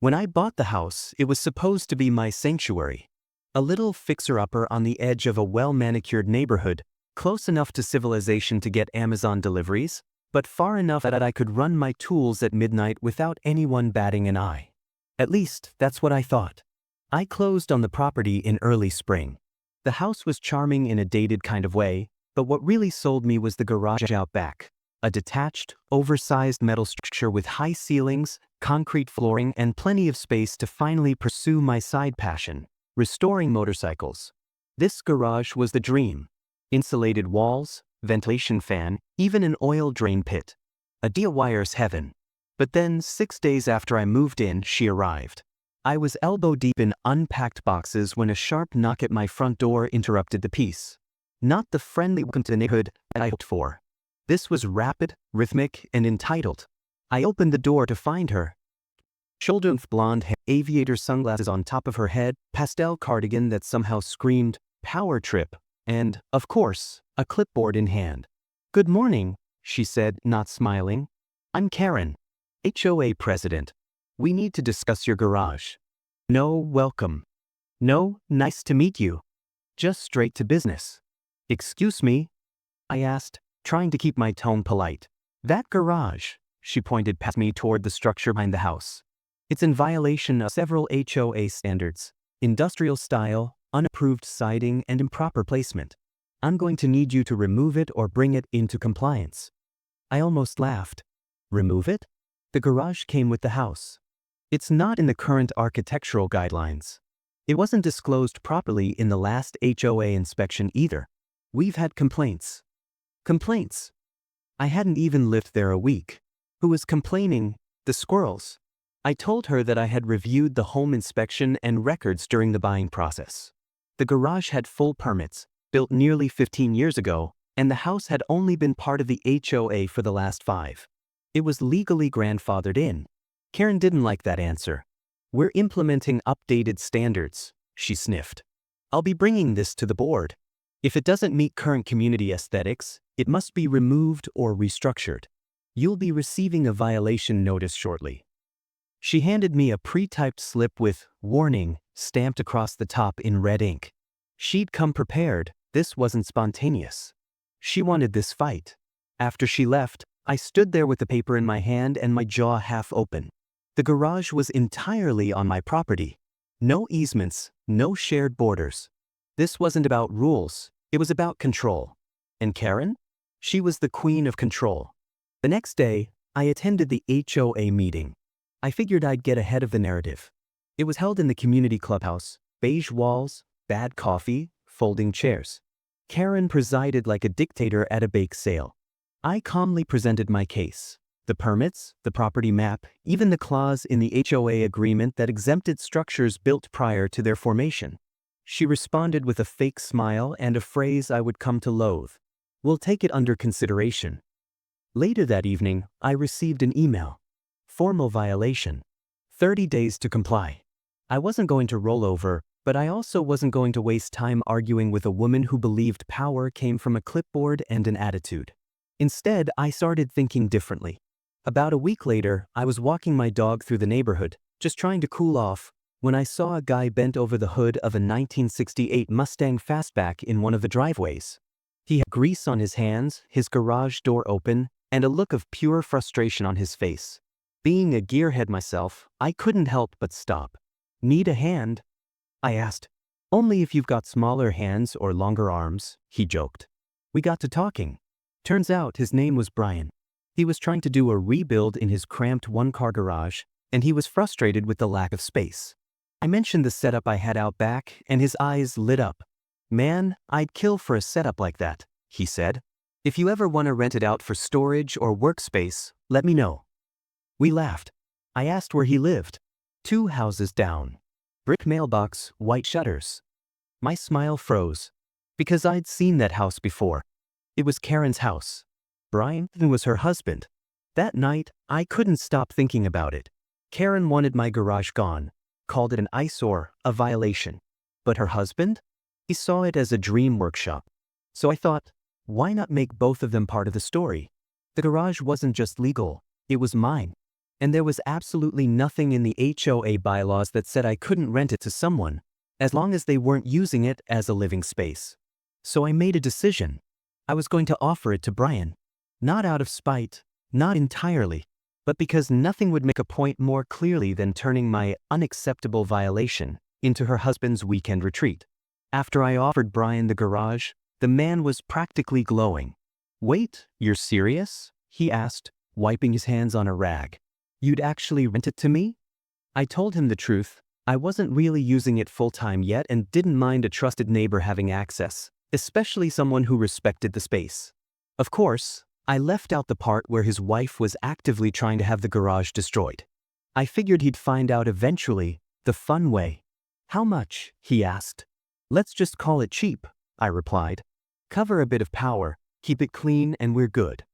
When I bought the house, it was supposed to be my sanctuary. A little fixer-upper on the edge of a well-manicured neighborhood, close enough to civilization to get Amazon deliveries, but far enough that I could run my tools at midnight without anyone batting an eye. At least, that's what I thought. I closed on the property in early spring. The house was charming in a dated kind of way, but what really sold me was the garage out back. A detached, oversized metal structure with high ceilings, concrete flooring, and plenty of space to finally pursue my side passion, restoring motorcycles. This garage was the dream. Insulated walls, ventilation fan, even an oil drain pit. A DIYer's heaven. But then, 6 days after I moved in, she arrived. I was elbow deep in unpacked boxes when a sharp knock at my front door interrupted the peace. Not the friendly welcome to the neighborhood that I hoped for. This was rapid, rhythmic, and entitled. I opened the door to find her. Shoulder-length blonde hair, aviator sunglasses on top of her head, pastel cardigan that somehow screamed, power trip, and, of course, a clipboard in hand. "Good morning," she said, not smiling. "I'm Karen, HOA president. We need to discuss your garage." No welcome. No nice to meet you. Just straight to business. "Excuse me?" I asked, trying to keep my tone polite. "That garage," she pointed past me toward the structure behind the house. "It's in violation of several HOA standards. Industrial style, unapproved siding, and improper placement. I'm going to need you to remove it or bring it into compliance." I almost laughed. Remove it? The garage came with the house. It's not in the current architectural guidelines. It wasn't disclosed properly in the last HOA inspection either. We've had complaints. Complaints. I hadn't even lived there a week. Who was complaining? The squirrels. I told her that I had reviewed the home inspection and records during the buying process. The garage had full permits, built nearly 15 years ago, and the house had only been part of the HOA for the last 5. It was legally grandfathered in. Karen didn't like that answer. "We're implementing updated standards," she sniffed. "I'll be bringing this to the board. If it doesn't meet current community aesthetics, it must be removed or restructured. You'll be receiving a violation notice shortly." She handed me a pre-typed slip with "warning" stamped across the top in red ink. She'd come prepared. This wasn't spontaneous. She wanted this fight. After she left, I stood there with the paper in my hand and my jaw half open. The garage was entirely on my property. No easements, no shared borders. This wasn't about rules, it was about control. And Karen? She was the queen of control. The next day, I attended the HOA meeting. I figured I'd get ahead of the narrative. It was held in the community clubhouse, beige walls, bad coffee, folding chairs. Karen presided like a dictator at a bake sale. I calmly presented my case. The permits, the property map, even the clause in the HOA agreement that exempted structures built prior to their formation. She responded with a fake smile and a phrase I would come to loathe. "We'll take it under consideration." Later that evening, I received an email. Formal violation. 30 days to comply. I wasn't going to roll over, but I also wasn't going to waste time arguing with a woman who believed power came from a clipboard and an attitude. Instead, I started thinking differently. About a week later, I was walking my dog through the neighborhood, just trying to cool off, when I saw a guy bent over the hood of a 1968 Mustang Fastback in one of the driveways. He had grease on his hands, his garage door open, and a look of pure frustration on his face. Being a gearhead myself, I couldn't help but stop. "Need a hand?" I asked. "Only if you've got smaller hands or longer arms," he joked. We got to talking. Turns out his name was Brian. He was trying to do a rebuild in his cramped one-car garage, and he was frustrated with the lack of space. I mentioned the setup I had out back, and his eyes lit up. "Man, I'd kill for a setup like that," he said. "If you ever want to rent it out for storage or workspace, let me know." We laughed. I asked where he lived. 2 houses down. Brick mailbox, white shutters. My smile froze, because I'd seen that house before. It was Karen's house. Brian was her husband. That night, I couldn't stop thinking about it. Karen wanted my garage gone, called it an eyesore, a violation. But her husband? He saw it as a dream workshop. So I thought, why not make both of them part of the story? The garage wasn't just legal, it was mine. And there was absolutely nothing in the HOA bylaws that said I couldn't rent it to someone, as long as they weren't using it as a living space. So I made a decision. I was going to offer it to Brian. Not out of spite, not entirely, but because nothing would make a point more clearly than turning my unacceptable violation into her husband's weekend retreat. After I offered Brian the garage, the man was practically glowing. "Wait, you're serious?" he asked, wiping his hands on a rag. "You'd actually rent it to me?" I told him the truth. I wasn't really using it full-time yet and didn't mind a trusted neighbor having access, especially someone who respected the space. Of course, I left out the part where his wife was actively trying to have the garage destroyed. I figured he'd find out eventually, the fun way. "How much?" he asked. "Let's just call it cheap," I replied. "Cover a bit of power, keep it clean, and we're good."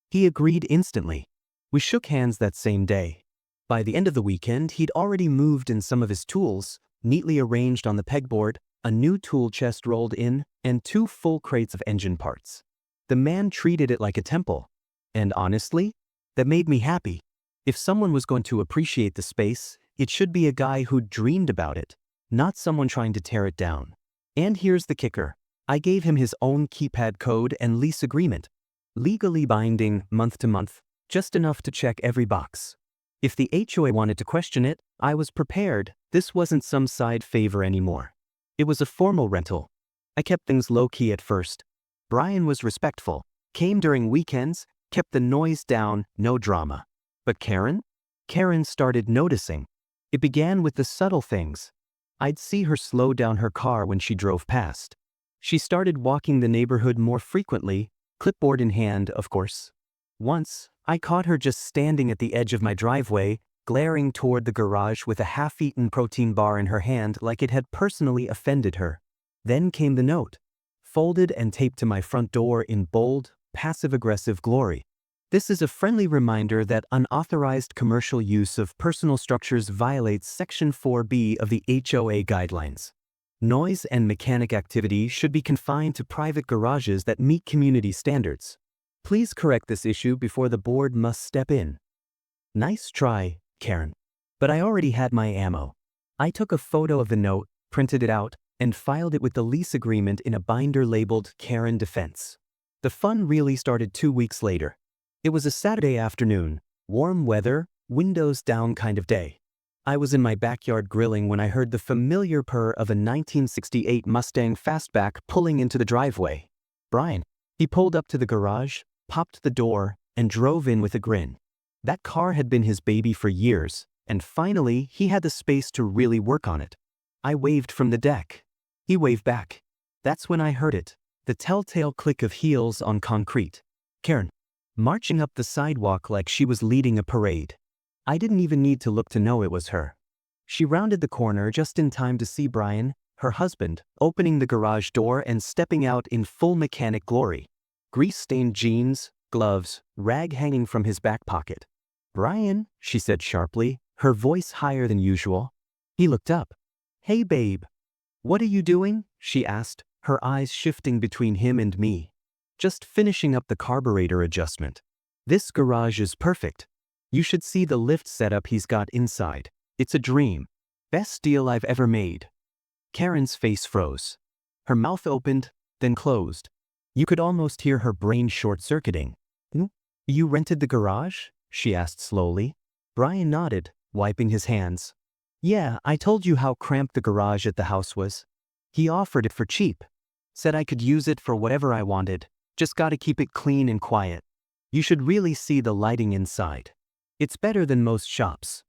He agreed instantly. We shook hands that same day. By the end of the weekend, he'd already moved in some of his tools, neatly arranged on the pegboard, a new tool chest rolled in, and 2 full crates of engine parts. The man treated it like a temple. And honestly, that made me happy. If someone was going to appreciate the space, it should be a guy who'd dreamed about it, not someone trying to tear it down. And here's the kicker. I gave him his own keypad code and lease agreement. Legally binding, month to month, just enough to check every box. If the HOA wanted to question it, I was prepared. This wasn't some side favor anymore. It was a formal rental. I kept things low-key at first. Brian was respectful, came during weekends, kept the noise down, no drama. But Karen? Karen started noticing. It began with the subtle things. I'd see her slow down her car when she drove past. She started walking the neighborhood more frequently, clipboard in hand, of course. Once, I caught her just standing at the edge of my driveway, glaring toward the garage with a half-eaten protein bar in her hand like it had personally offended her. Then came the note, folded and taped to my front door in bold, passive-aggressive glory. "This is a friendly reminder that unauthorized commercial use of personal structures violates Section 4B of the HOA guidelines. Noise and mechanic activity should be confined to private garages that meet community standards. Please correct this issue before the board must step in." Nice try, Karen. But I already had my ammo. I took a photo of the note, printed it out, and filed it with the lease agreement in a binder labeled Karen Defense. The fun really started 2 weeks later. It was a Saturday afternoon, warm weather, windows down kind of day. I was in my backyard grilling when I heard the familiar purr of a 1968 Mustang Fastback pulling into the driveway. Brian. He pulled up to the garage, popped the door, and drove in with a grin. That car had been his baby for years, and finally he had the space to really work on it. I waved from the deck. He waved back. That's when I heard it, the telltale click of heels on concrete. Karen, marching up the sidewalk like she was leading a parade. I didn't even need to look to know it was her. She rounded the corner just in time to see Brian, her husband, opening the garage door and stepping out in full mechanic glory. Grease-stained jeans, gloves, rag hanging from his back pocket. "Brian," she said sharply, her voice higher than usual. He looked up. "Hey babe." "What are you doing?" she asked, her eyes shifting between him and me. "Just finishing up the carburetor adjustment. This garage is perfect. You should see the lift setup he's got inside. It's a dream. Best deal I've ever made." Karen's face froze. Her mouth opened, then closed. You could almost hear her brain short-circuiting. "You rented the garage?" she asked slowly. Brian nodded, wiping his hands. "Yeah, I told you how cramped the garage at the house was. He offered it for cheap. Said I could use it for whatever I wanted. Just gotta keep it clean and quiet. You should really see the lighting inside. It's better than most shops."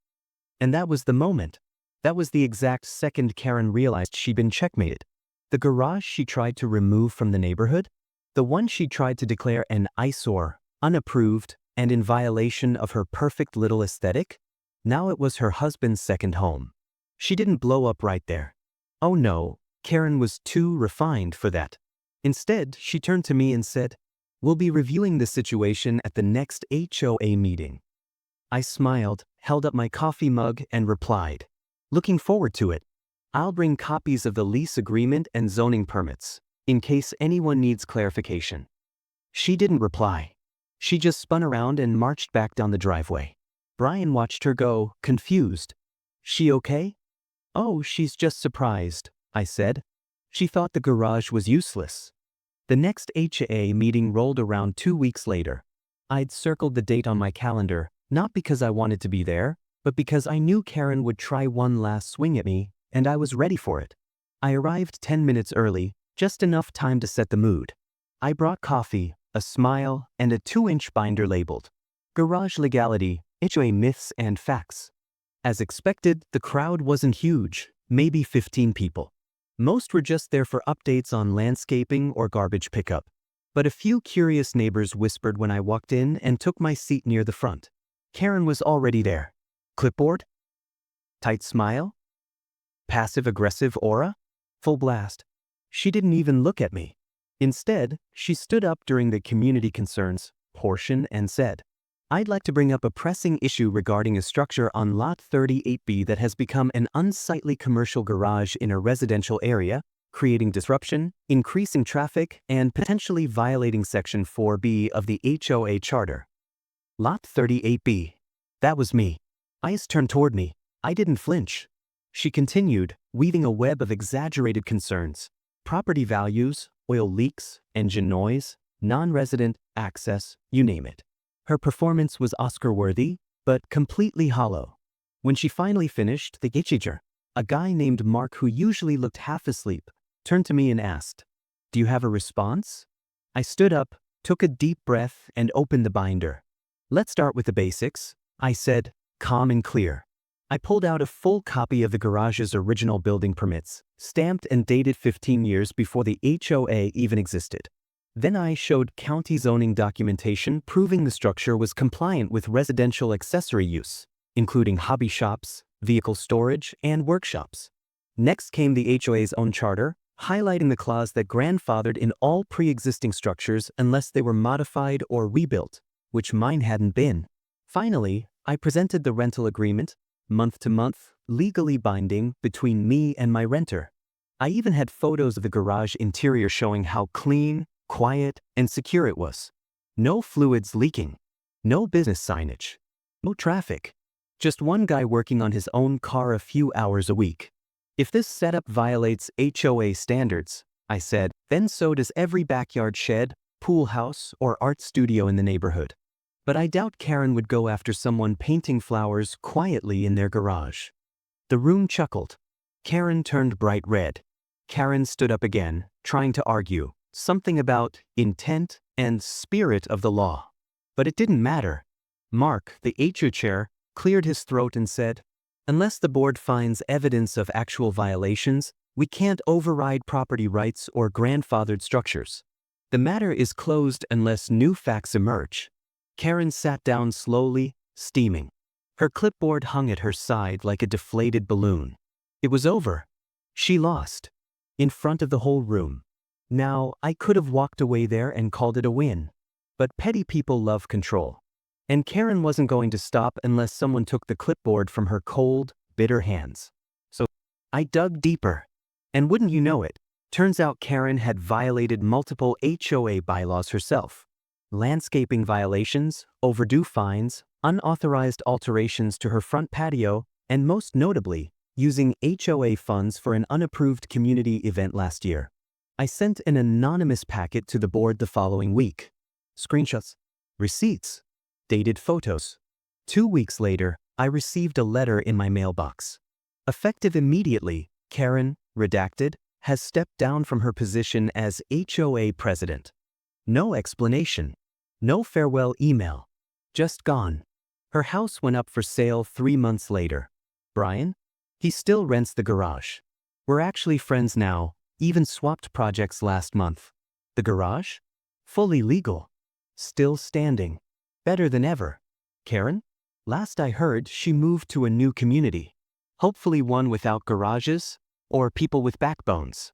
And that was the moment. That was the exact second Karen realized she'd been checkmated. The garage she tried to remove from the neighborhood? The one she tried to declare an eyesore, unapproved, and in violation of her perfect little aesthetic? Now it was her husband's second home. She didn't blow up right there. Oh no, Karen was too refined for that. Instead, she turned to me and said, "We'll be reviewing the situation at the next HOA meeting." I smiled, held up my coffee mug, and replied, "Looking forward to it. I'll bring copies of the lease agreement and zoning permits, in case anyone needs clarification." She didn't reply. She just spun around and marched back down the driveway. Brian watched her go, confused. She okay? Oh, she's just surprised, I said. She thought the garage was useless. The next HA meeting rolled around 2 weeks later. I'd circled the date on my calendar, not because I wanted to be there, but because I knew Karen would try one last swing at me, and I was ready for it. I arrived 10 minutes early, just enough time to set the mood. I brought coffee, a smile, and a 2-inch binder labeled Garage Legality, HOA Myths and Facts. As expected, the crowd wasn't huge, maybe 15 people. Most were just there for updates on landscaping or garbage pickup. But a few curious neighbors whispered when I walked in and took my seat near the front. Karen was already there. Clipboard? Tight smile? Passive-aggressive aura? Full blast. She didn't even look at me. Instead, she stood up during the community concerns portion and said, I'd like to bring up a pressing issue regarding a structure on Lot 38B that has become an unsightly commercial garage in a residential area, creating disruption, increasing traffic, and potentially violating Section 4B of the HOA Charter. Lot 38B. That was me. Eyes turned toward me. I didn't flinch. She continued, weaving a web of exaggerated concerns. Property values, oil leaks, engine noise, non-resident access, you name it. Her performance was Oscar-worthy, but completely hollow. When she finally finished, the teacher, a guy named Mark who usually looked half asleep, turned to me and asked, Do you have a response? I stood up, took a deep breath, and opened the binder. Let's start with the basics, I said, calm and clear. I pulled out a full copy of the garage's original building permits, stamped and dated 15 years before the HOA even existed. Then I showed county zoning documentation proving the structure was compliant with residential accessory use, including hobby shops, vehicle storage, and workshops. Next came the HOA's own charter, highlighting the clause that grandfathered in all pre-existing structures unless they were modified or rebuilt, which mine hadn't been. Finally, I presented the rental agreement, month-to-month, legally binding between me and my renter. I even had photos of the garage interior showing how clean, quiet, and secure it was. No fluids leaking. No business signage. No traffic. Just one guy working on his own car a few hours a week. If this setup violates HOA standards, I said, then so does every backyard shed, pool house, or art studio in the neighborhood. But I doubt Karen would go after someone painting flowers quietly in their garage. The room chuckled. Karen turned bright red. Karen stood up again, trying to argue. Something about intent and spirit of the law. But it didn't matter. Mark, the HO chair, cleared his throat and said, Unless the board finds evidence of actual violations, we can't override property rights or grandfathered structures. The matter is closed unless new facts emerge. Karen sat down slowly, steaming. Her clipboard hung at her side like a deflated balloon. It was over. She lost. In front of the whole room. Now, I could have walked away there and called it a win. But petty people love control. And Karen wasn't going to stop unless someone took the clipboard from her cold, bitter hands. So, I dug deeper. And wouldn't you know it, turns out Karen had violated multiple HOA bylaws herself. Landscaping violations, overdue fines, unauthorized alterations to her front patio, and most notably, using HOA funds for an unapproved community event last year. I sent an anonymous packet to the board the following week. Screenshots, receipts, dated photos. 2 weeks later, I received a letter in my mailbox. Effective immediately, Karen, redacted, has stepped down from her position as HOA president. No explanation. No farewell email. Just gone. Her house went up for sale 3 months later. Brian? He still rents the garage. We're actually friends now. Even swapped projects last month. The garage? Fully legal. Still standing. Better than ever. Karen? Last I heard, she moved to a new community. Hopefully one without garages, or people with backbones.